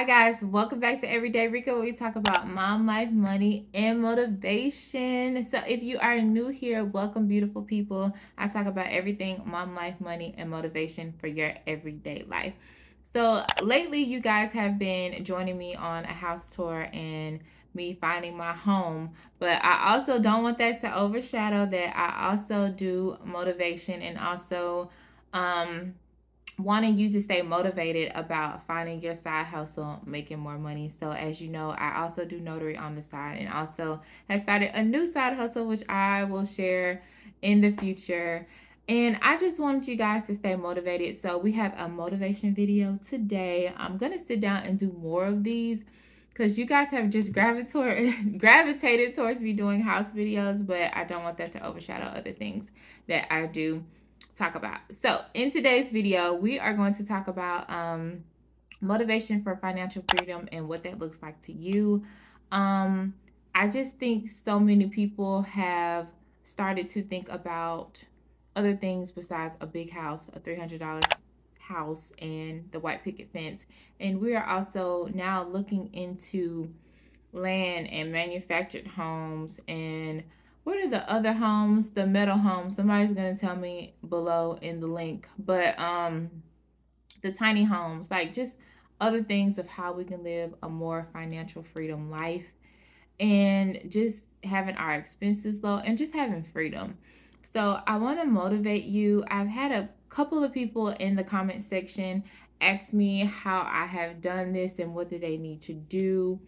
guys, welcome back to Everyday Rico, where we talk about mom life, money, and motivation. So if you are new here, welcome, beautiful people. I talk about everything mom life, money, and motivation for your everyday life. So lately, you guys have been joining me on a house tour and me finding my home, but I also don't want that to overshadow that I also do motivation and also um wanting you to stay motivated about finding your side hustle, making more money. So, as you know, I also do notary on the side and also have started a new side hustle, which I will share in the future. And I just wanted you guys to stay motivated. So, we have a motivation video today. I'm going to sit down and do more of these because you guys have just gravitated towards me doing house videos, but I don't want that to overshadow other things that I do talk about. So, in today's video, we are going to talk about motivation for financial freedom and what that looks like to you. I just think so many people have started to think about other things besides a big house, a $300 house, and the white picket fence. And we are also now looking into land and manufactured homes and what are the other homes, the metal homes? Somebody's gonna tell me below in the link. But the tiny homes, like just other things of how we can live a more financial freedom life and just having our expenses low and just having freedom. So I want to motivate you. I've had a couple of people in the comment section ask me how I have done this and what do they need to do.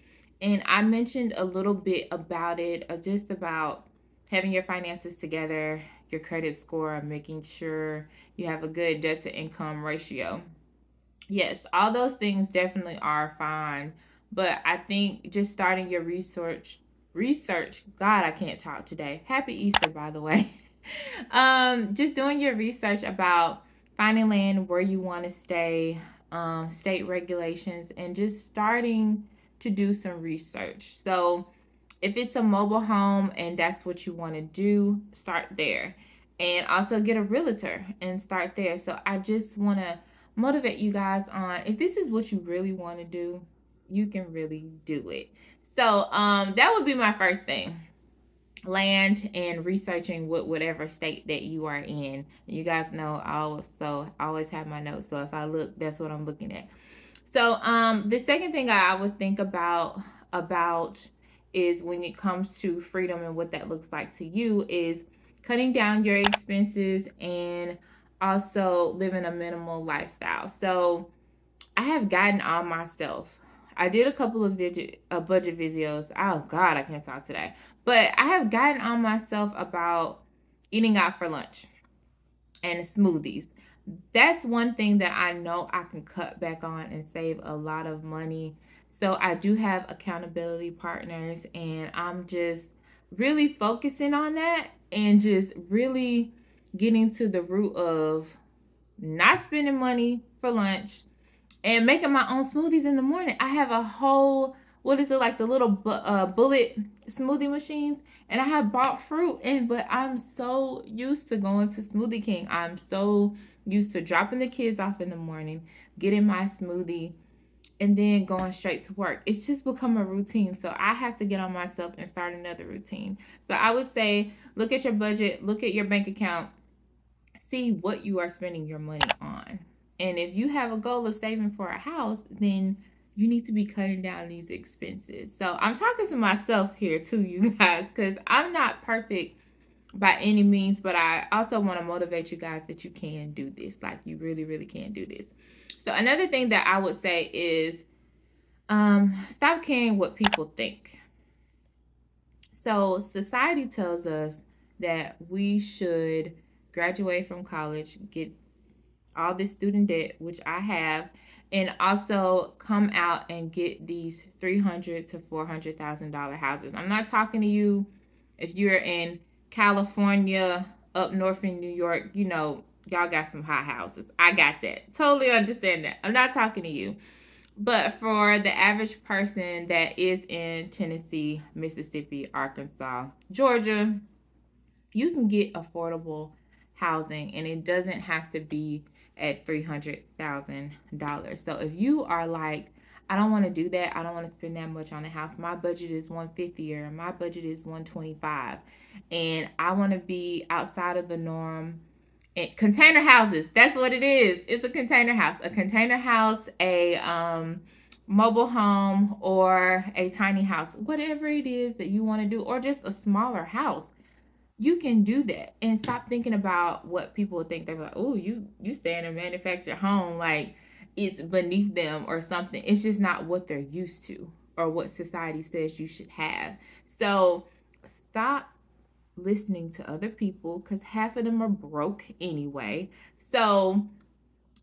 And I mentioned a little bit about it, just about having your finances together, your credit score, making sure you have a good debt to income ratio. Yes, all those things definitely are fine, but I think just starting your research, God, I can't talk today. Happy Easter, by the way. Just doing your research about finding land where you want to stay, state regulations, and just starting to do some research. So, if it's a mobile home and that's what you want to do, start there. And also get a realtor and start there. So, I just want to motivate you guys on if this is what you really want to do, you can really do it. So, that would be my first thing, land and researching whatever state that you are in. You guys know I always have my notes, so if I look, that's what I'm looking at. So the second thing I would think about is when it comes to freedom and what that looks like to you is cutting down your expenses and also living a minimal lifestyle. So I have gotten on myself. I did a couple of budget videos. Oh God, I can't talk today. But I have gotten on myself about eating out for lunch and smoothies. That's one thing that I know I can cut back on and save a lot of money. So I do have accountability partners, and I'm just really focusing on that and just really getting to the root of not spending money for lunch and making my own smoothies in the morning. I have a whole, what is it, like the little bullet smoothie machines, and I have bought fruit in, but I'm so used to going to Smoothie King. I'm so used to dropping the kids off in the morning, getting my smoothie, and then going straight to work. It's just become a routine. So I have to get on myself and start another routine. So I would say look at your budget, look at your bank account, see what you are spending your money on. And if you have a goal of saving for a house, then you need to be cutting down these expenses. So I'm talking to myself here too, you guys, because I'm not perfect by any means, but I also want to motivate you guys that you can do this. Like you really, really can do this. So another thing that I would say is stop caring what people think. So society tells us that we should graduate from college, get all this student debt, which I have, and also come out and get these $300,000 to $400,000 houses. I'm not talking to you if you're in California, up north in New York. You know, y'all got some hot houses. I got that. Totally understand that. I'm not talking to you. But for the average person that is in Tennessee, Mississippi, Arkansas, Georgia, you can get affordable housing and it doesn't have to be at $300,000. So if you are like, I don't want to do that. I don't want to spend that much on a house. My budget is 150 or my budget is 125. And I want to be outside of the norm. And container houses, that's what it is. It's a container house. A container house, a mobile home, or a tiny house. Whatever it is that you want to do, or just a smaller house, you can do that and stop thinking about what people think. They're like, oh, you stay in a manufactured home like it's beneath them or something. It's just not what they're used to or what society says you should have. So stop listening to other people, because half of them are broke anyway. So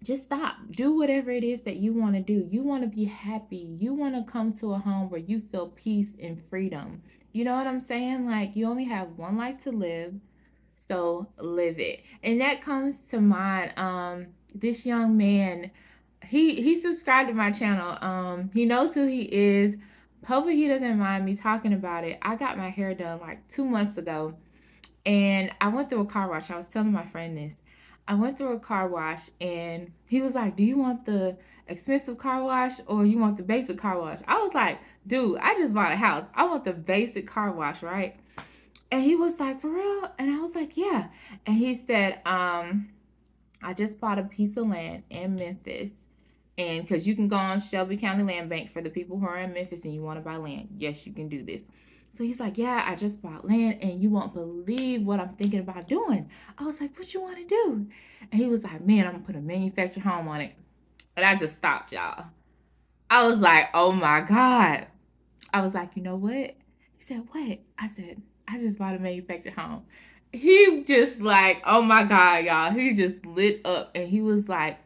just stop. Do whatever it is that you want to do. You want to be happy. You want to come to a home where you feel peace and freedom. You know what I'm saying? Like, you only have one life to live, so live it. And that comes to mind. This young man, he subscribed to my channel. He knows who he is. Hopefully he doesn't mind me talking about it. I got my hair done like 2 months ago, and I went through a car wash. I was telling my friend this. I went through a car wash, and he was like, do you want the expensive car wash or you want the basic car wash? I was like, dude, I just bought a house. I want the basic car wash, right? And he was like, for real? And I was like, yeah. And he said, I just bought a piece of land in Memphis. And because you can go on Shelby County Land Bank for the people who are in Memphis and you want to buy land. Yes, you can do this. So he's like, yeah, I just bought land and you won't believe what I'm thinking about doing. I was like, what you want to do? And he was like, man, I'm going to put a manufactured home on it. And I just stopped, y'all. I was like, oh my God. I was like, you know what? He said, what? I said, I just bought a manufactured home. He just like, oh my God, y'all. He just lit up and he was like,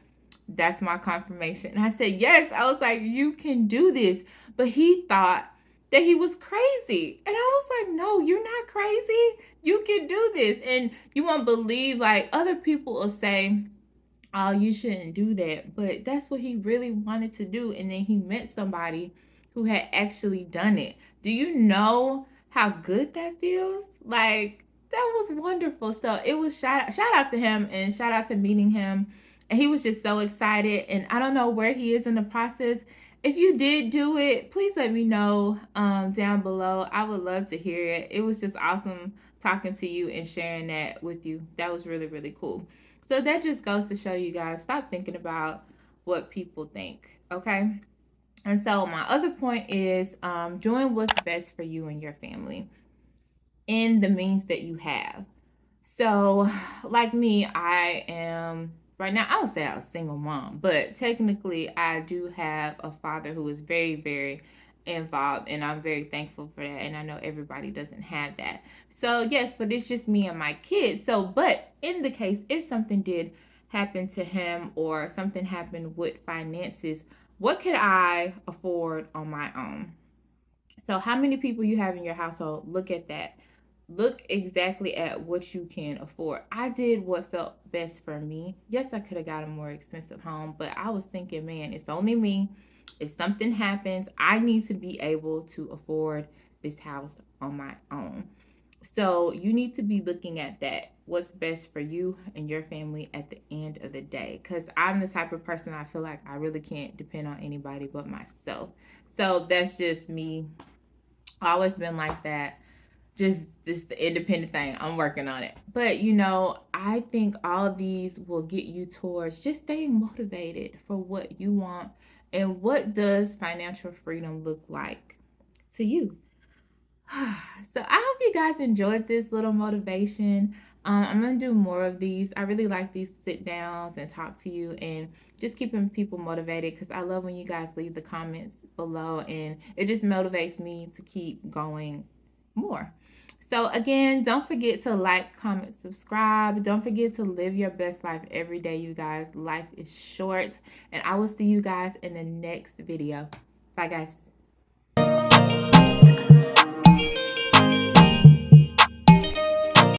that's my confirmation. And I said, yes. I was like, you can do this. But he thought that he was crazy. And I was like, no, you're not crazy. You can do this. And you won't believe, like, other people will say, oh, you shouldn't do that. But that's what he really wanted to do. And then he met somebody who had actually done it. Do you know how good that feels? Like, that was wonderful. So it was shout out to him and shout out to meeting him. And he was just so excited. And I don't know where he is in the process. If you did do it, please let me know down below. I would love to hear it. It was just awesome talking to you and sharing that with you. That was really, really cool. So that just goes to show you guys, stop thinking about what people think, okay? And so my other point is doing what's best for you and your family in the means that you have. So, like me, I am right now, I would say I'm a single mom, but technically, I do have a father who is very, very involved, and I'm very thankful for that. And I know everybody doesn't have that. So, yes, but it's just me and my kids. So, but in the case, if something did happen to him or something happened with finances, what could I afford on my own? So, how many people you have in your household? Look at that. Look exactly at what you can afford. I did what felt best for me. Yes, I could have got a more expensive home, but I was thinking, man, it's only me. If something happens, I need to be able to afford this house on my own. So you need to be looking at that. What's best for you and your family at the end of the day. Because I'm the type of person, I feel like I really can't depend on anybody but myself. So that's just me. I've always been like that. Just this the independent thing. I'm working on it. But I think all these will get you towards just staying motivated for what you want. And what does financial freedom look like to you? So I hope you guys enjoyed this little motivation. I'm gonna do more of these. I really like these sit downs and talk to you and just keeping people motivated, because I love when you guys leave the comments below and it just motivates me to keep going more. So again, don't forget to like, comment, subscribe. Don't forget to live your best life every day, you guys. Life is short, and I will see you guys in the next video. Bye, guys.